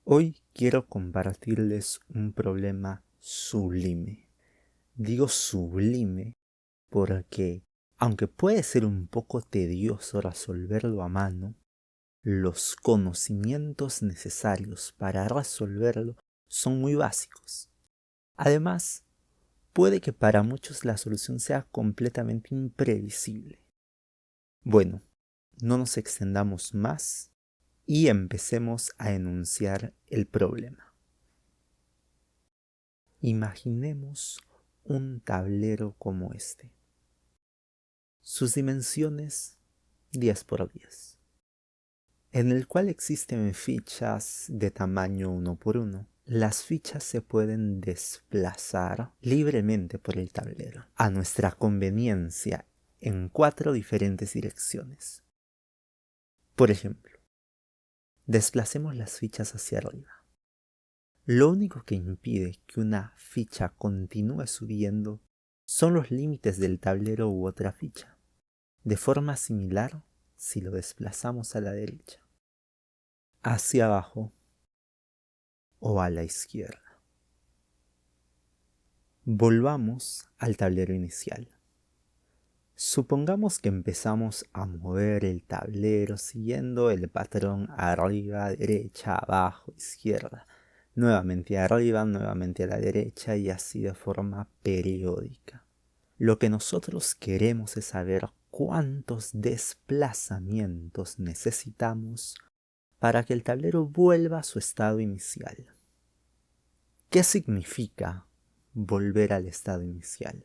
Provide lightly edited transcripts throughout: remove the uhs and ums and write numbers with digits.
Hoy quiero compartirles un problema sublime. Digo sublime porque, aunque puede ser un poco tedioso resolverlo a mano, los conocimientos necesarios para resolverlo son muy básicos. Además, puede que para muchos la solución sea completamente imprevisible. Bueno, no nos extendamos más y empecemos a enunciar el problema. Imaginemos un tablero como este. Sus dimensiones 10 por 10, en el cual existen fichas de tamaño 1 por 1. Las fichas se pueden desplazar libremente por el tablero, a nuestra conveniencia, en 4 diferentes direcciones. Por ejemplo, desplacemos las fichas hacia arriba. Lo único que impide que una ficha continúe subiendo son los límites del tablero u otra ficha. De forma similar, si lo desplazamos a la derecha, hacia abajo o a la izquierda. Volvamos al tablero inicial. Supongamos que empezamos a mover el tablero siguiendo el patrón arriba, derecha, abajo, izquierda. Nuevamente arriba, nuevamente a la derecha y así de forma periódica. Lo que nosotros queremos es saber cuántos desplazamientos necesitamos para que el tablero vuelva a su estado inicial. ¿Qué significa volver al estado inicial?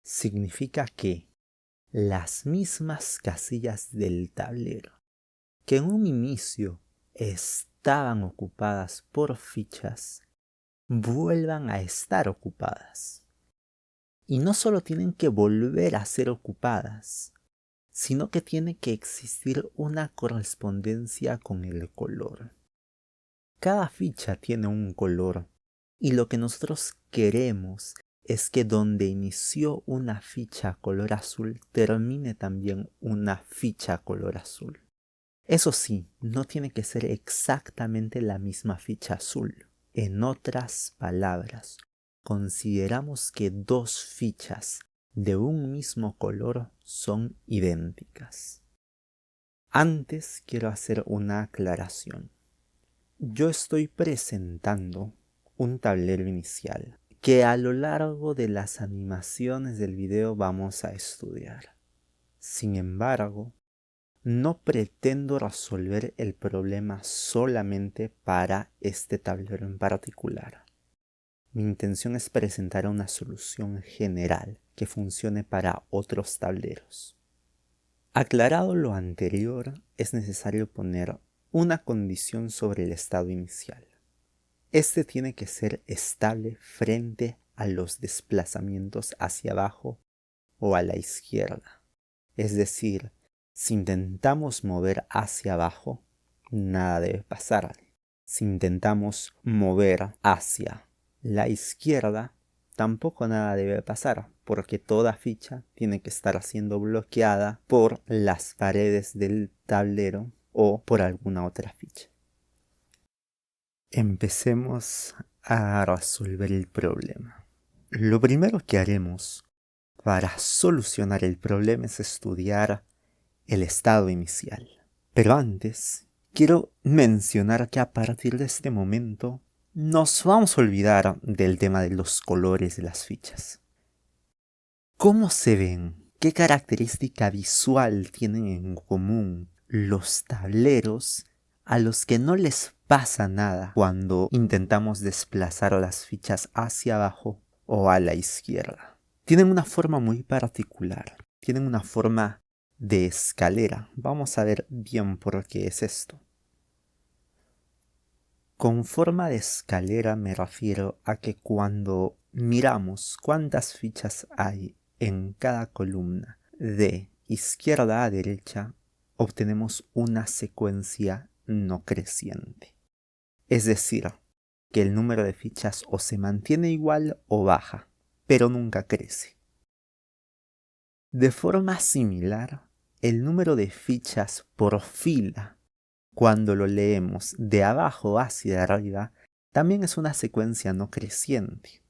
Significa que las mismas casillas del tablero que en un inicio estaban ocupadas por fichas vuelvan a estar ocupadas. Y no solo tienen que volver a ser ocupadas, sino que tiene que existir una correspondencia con el color. Cada ficha tiene un color y lo que nosotros queremos es que donde inició una ficha color azul termine también una ficha color azul. Eso sí, no tiene que ser exactamente la misma ficha azul. En otras palabras, consideramos que dos fichas de un mismo color son idénticas. Antes quiero hacer una aclaración. Yo estoy presentando un tablero inicial que a lo largo de las animaciones del video vamos a estudiar. Sin embargo, no pretendo resolver el problema solamente para este tablero en particular. Mi intención es presentar una solución general que funcione para otros tableros. Aclarado lo anterior, es necesario poner una condición sobre el estado inicial. Este tiene que ser estable frente a los desplazamientos hacia abajo o a la izquierda. Es decir, si intentamos mover hacia abajo, nada debe pasar. Si intentamos mover hacia la izquierda, tampoco nada debe pasar, porque toda ficha tiene que estar siendo bloqueada por las paredes del tablero o por alguna otra ficha. Empecemos a resolver el problema. Lo primero que haremos para solucionar el problema es estudiar el estado inicial. Pero antes, quiero mencionar que a partir de este momento nos vamos a olvidar del tema de los colores de las fichas. ¿Cómo se ven? ¿Qué característica visual tienen en común los tableros a los que no les pasa nada cuando intentamos desplazar las fichas hacia abajo o a la izquierda? Tienen una forma muy particular, tienen una forma de escalera. Vamos a ver bien por qué es esto. Con forma de escalera me refiero a que cuando miramos cuántas fichas hay en cada columna de izquierda a derecha, obtenemos una secuencia no creciente. Es decir, que el número de fichas o se mantiene igual o baja, pero nunca crece. De forma similar, el número de fichas por fila cuando lo leemos de abajo hacia arriba, también es una secuencia no creciente.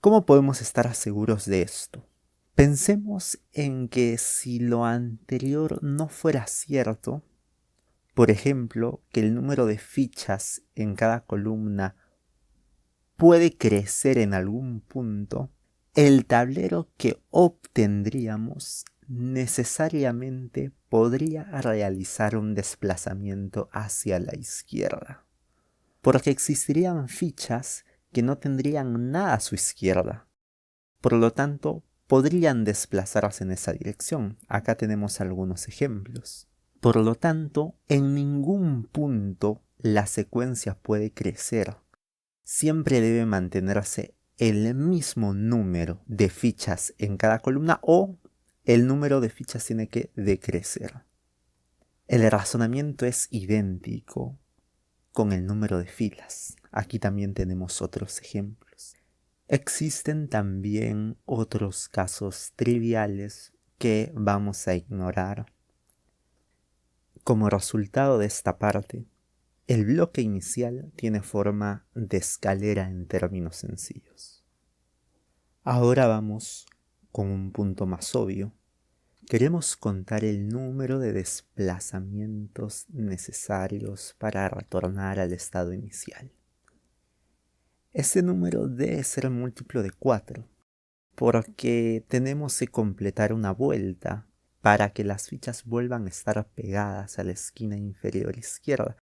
¿Cómo podemos estar seguros de esto? Pensemos en que si lo anterior no fuera cierto, por ejemplo, que el número de fichas en cada columna puede crecer en algún punto, el tablero que obtendríamos necesariamente podría realizar un desplazamiento hacia la izquierda, porque existirían fichas que no tendrían nada a su izquierda. Por lo tanto, podrían desplazarse en esa dirección. Acá tenemos algunos ejemplos. Por lo tanto, en ningún punto la secuencia puede crecer. Siempre debe mantenerse el mismo número de fichas en cada columna o el número de fichas tiene que decrecer. El razonamiento es idéntico con el número de filas. Aquí también tenemos otros ejemplos. Existen también otros casos triviales que vamos a ignorar. Como resultado de esta parte, el bloque inicial tiene forma de escalera en términos sencillos. Ahora vamos con un punto más obvio. Queremos contar el número de desplazamientos necesarios para retornar al estado inicial. Este número debe ser múltiplo de 4, porque tenemos que completar una vuelta para que las fichas vuelvan a estar pegadas a la esquina inferior izquierda.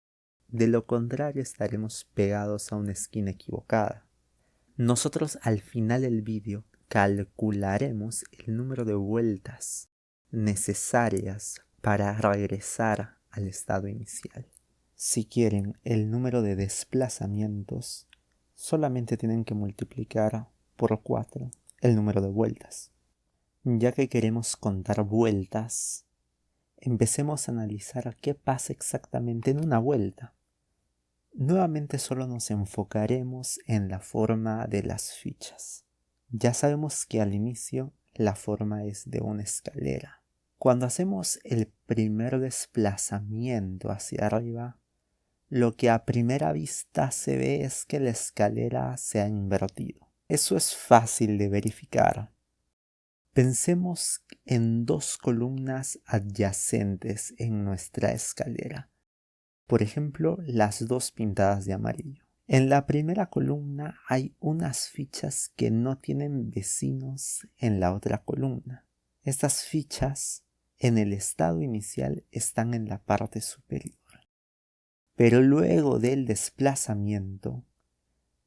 De lo contrario, estaremos pegados a una esquina equivocada. Nosotros al final del vídeo calcularemos el número de vueltas necesarias para regresar al estado inicial. Si quieren el número de desplazamientos, solamente tienen que multiplicar por 4 el número de vueltas. Ya que queremos contar vueltas, empecemos a analizar qué pasa exactamente en una vuelta. Nuevamente solo nos enfocaremos en la forma de las fichas. Ya sabemos que al inicio la forma es de una escalera. Cuando hacemos el primer desplazamiento hacia arriba, lo que a primera vista se ve es que la escalera se ha invertido. Eso es fácil de verificar. Pensemos en dos columnas adyacentes en nuestra escalera. Por ejemplo, las dos pintadas de amarillo. En la primera columna hay unas fichas que no tienen vecinos en la otra columna. Estas fichas en el estado inicial están en la parte superior. Pero luego del desplazamiento,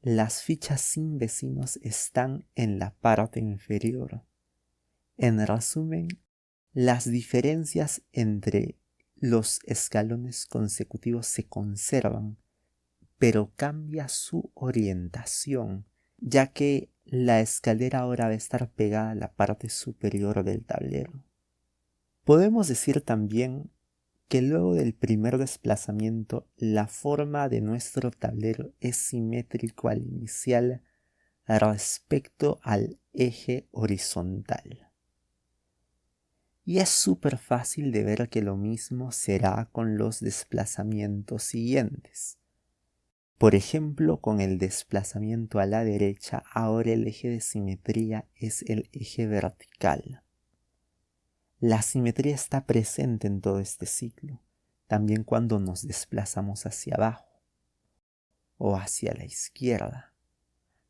las fichas sin vecinos están en la parte inferior. En resumen, las diferencias entre los escalones consecutivos se conservan, pero cambia su orientación, ya que la escalera ahora va a estar pegada a la parte superior del tablero. Podemos decir también que luego del primer desplazamiento, la forma de nuestro tablero es simétrico al inicial respecto al eje horizontal. Y es súper fácil de ver que lo mismo será con los desplazamientos siguientes. Por ejemplo, con el desplazamiento a la derecha, ahora el eje de simetría es el eje vertical. La simetría está presente en todo este ciclo, también cuando nos desplazamos hacia abajo o hacia la izquierda.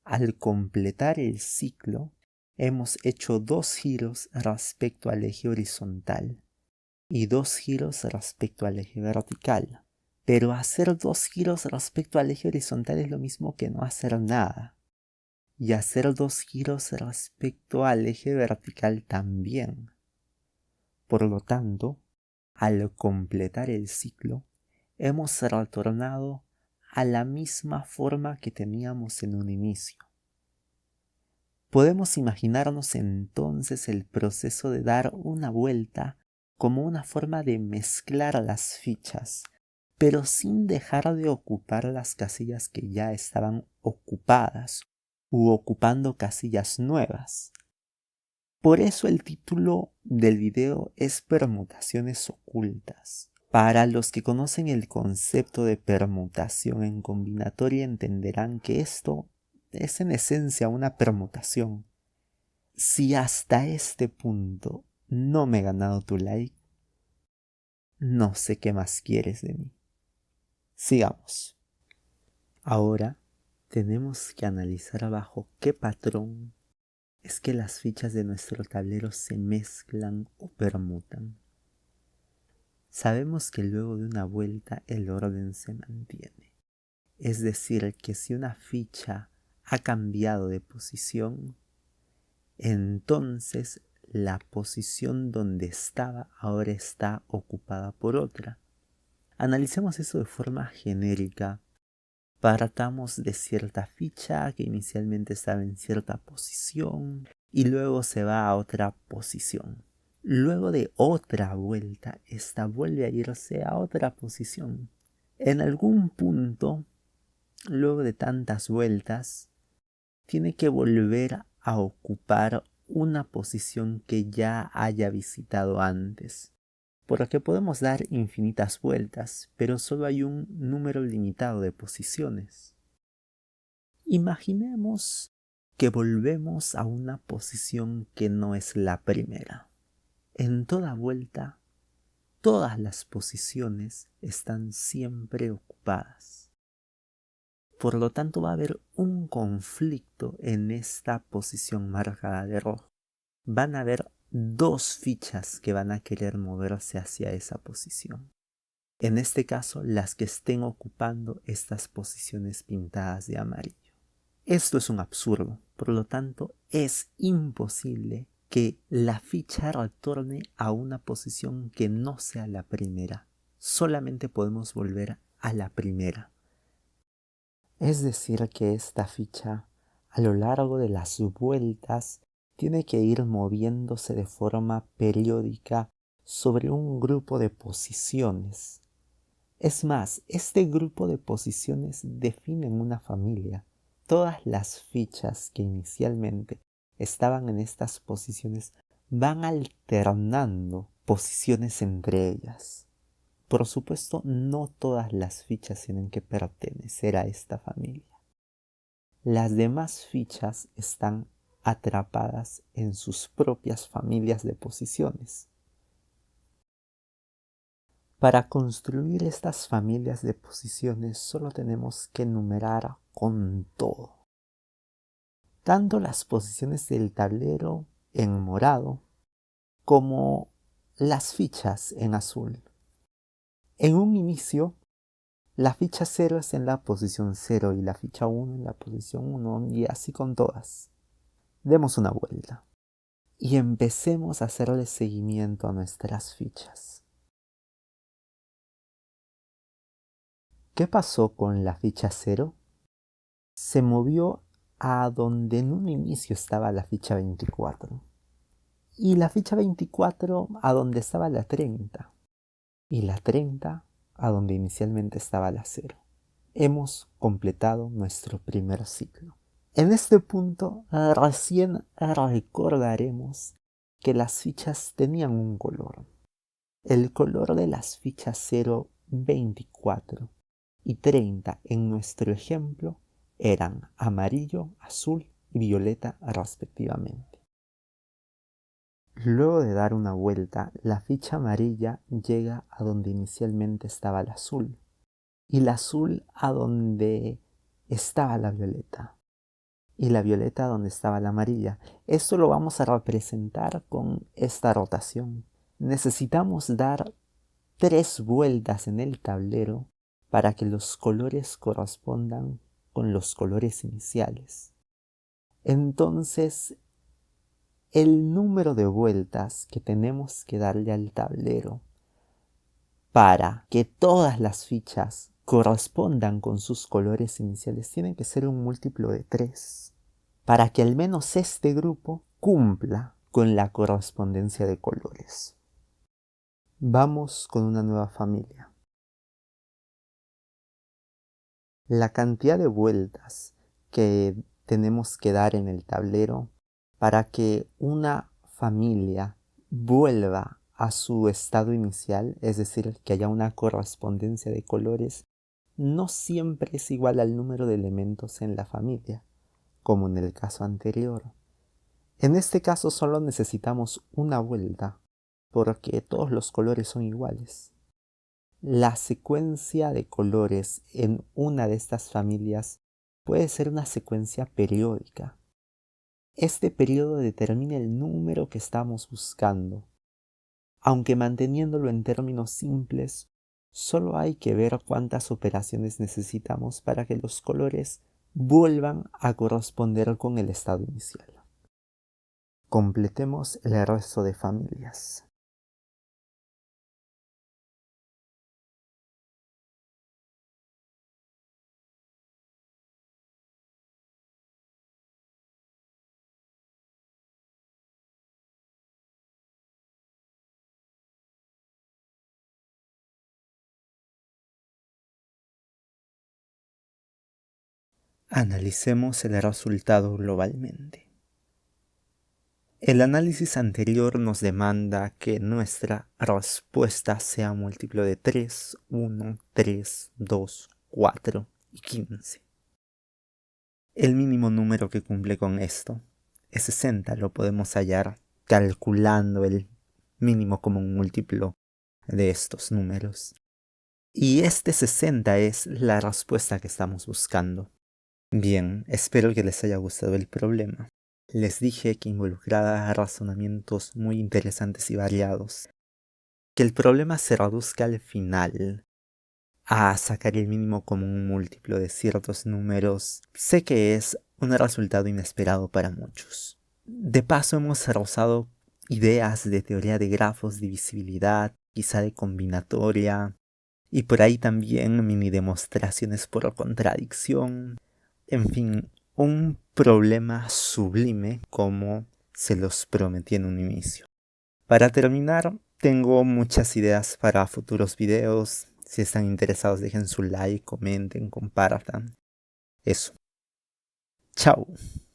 Al completar el ciclo, hemos hecho 2 giros respecto al eje horizontal y 2 giros respecto al eje vertical. Pero hacer 2 giros respecto al eje horizontal es lo mismo que no hacer nada. Y hacer 2 giros respecto al eje vertical también. Por lo tanto, al completar el ciclo, hemos retornado a la misma forma que teníamos en un inicio. Podemos imaginarnos entonces el proceso de dar una vuelta como una forma de mezclar las fichas, pero sin dejar de ocupar las casillas que ya estaban ocupadas u ocupando casillas nuevas. Por eso el título del video es Permutaciones ocultas, Para los que conocen el concepto de permutación en combinatoria entenderán que esto es en esencia una permutación. Si hasta este punto no me he ganado tu like, no sé qué más quieres de mí. Sigamos. Ahora tenemos que analizar bajo qué patrón es que las fichas de nuestro tablero se mezclan o permutan. Sabemos que luego de una vuelta el orden se mantiene. Es decir, que si una ficha ha cambiado de posición, entonces la posición donde estaba ahora está ocupada por otra. Analicemos eso de forma genérica. Partamos de cierta ficha que inicialmente estaba en cierta posición y luego se va a otra posición. Luego de otra vuelta, esta vuelve a irse a otra posición. En algún punto, luego de tantas vueltas, tiene que volver a ocupar una posición que ya haya visitado antes. Porque podemos dar infinitas vueltas, pero solo hay un número limitado de posiciones. Imaginemos que volvemos a una posición que no es la primera. En toda vuelta, todas las posiciones están siempre ocupadas. Por lo tanto, va a haber un conflicto en esta posición marcada de rojo. Van a haber dos fichas que van a querer moverse hacia esa posición. En este caso, las que estén ocupando estas posiciones pintadas de amarillo. Esto es un absurdo, por lo tanto, es imposible que la ficha retorne a una posición que no sea la primera. Solamente podemos volver a la primera. Es decir, que esta ficha, a lo largo de las vueltas, tiene que ir moviéndose de forma periódica sobre un grupo de posiciones. Es más, este grupo de posiciones definen una familia. Todas las fichas que inicialmente estaban en estas posiciones van alternando posiciones entre ellas. Por supuesto, no todas las fichas tienen que pertenecer a esta familia. Las demás fichas están atrapadas en sus propias familias de posiciones. Para construir estas familias de posiciones solo tenemos que numerar con todo. Tanto las posiciones del tablero en morado como las fichas en azul. En un inicio, la ficha 0 es en la posición 0 y la ficha 1 en la posición 1 y así con todas. Demos una vuelta y empecemos a hacerle seguimiento a nuestras fichas. ¿Qué pasó con la ficha 0? Se movió a donde en un inicio estaba la ficha 24 y la ficha 24 a donde estaba la 30 y la 30 a donde inicialmente estaba la 0. Hemos completado nuestro primer ciclo. En este punto recién recordaremos que las fichas tenían un color. El color de las fichas 0, 24 y 30 en nuestro ejemplo eran amarillo, azul y violeta respectivamente. Luego de dar una vuelta, la ficha amarilla llega a donde inicialmente estaba el azul y la azul a donde estaba la violeta y la violeta donde estaba la amarilla. Esto lo vamos a representar con esta rotación. Necesitamos dar 3 vueltas en el tablero para que los colores correspondan con los colores iniciales. Entonces, el número de vueltas que tenemos que darle al tablero para que todas las fichas correspondan con sus colores iniciales tiene que ser un múltiplo de 3, para que al menos este grupo cumpla con la correspondencia de colores. Vamos con una nueva familia. La cantidad de vueltas que tenemos que dar en el tablero para que una familia vuelva a su estado inicial, es decir, que haya una correspondencia de colores, no siempre es igual al número de elementos en la familia, como en el caso anterior. En este caso solo necesitamos una vuelta, porque todos los colores son iguales. La secuencia de colores en una de estas familias puede ser una secuencia periódica. Este periodo determina el número que estamos buscando. Aunque manteniéndolo en términos simples, solo hay que ver cuántas operaciones necesitamos para que los colores vuelvan a corresponder con el estado inicial. Completemos el resto de familias. Analicemos el resultado globalmente. El análisis anterior nos demanda que nuestra respuesta sea múltiplo de 3, 1, 3, 2, 4 y 15. El mínimo número que cumple con esto es 60. Lo podemos hallar calculando el mínimo común múltiplo de estos números. Y este 60 es la respuesta que estamos buscando. Bien, espero que les haya gustado el problema. Les dije que involucraba razonamientos muy interesantes y variados. Que el problema se reduzca al final a sacar el mínimo común múltiplo de ciertos números, sé que es un resultado inesperado para muchos. De paso hemos rozado ideas de teoría de grafos, divisibilidad, quizá de combinatoria, y por ahí también mini demostraciones por contradicción. En fin, un problema sublime como se los prometí en un inicio. Para terminar, tengo muchas ideas para futuros videos. Si están interesados, dejen su like, comenten, compartan. Eso. Chao.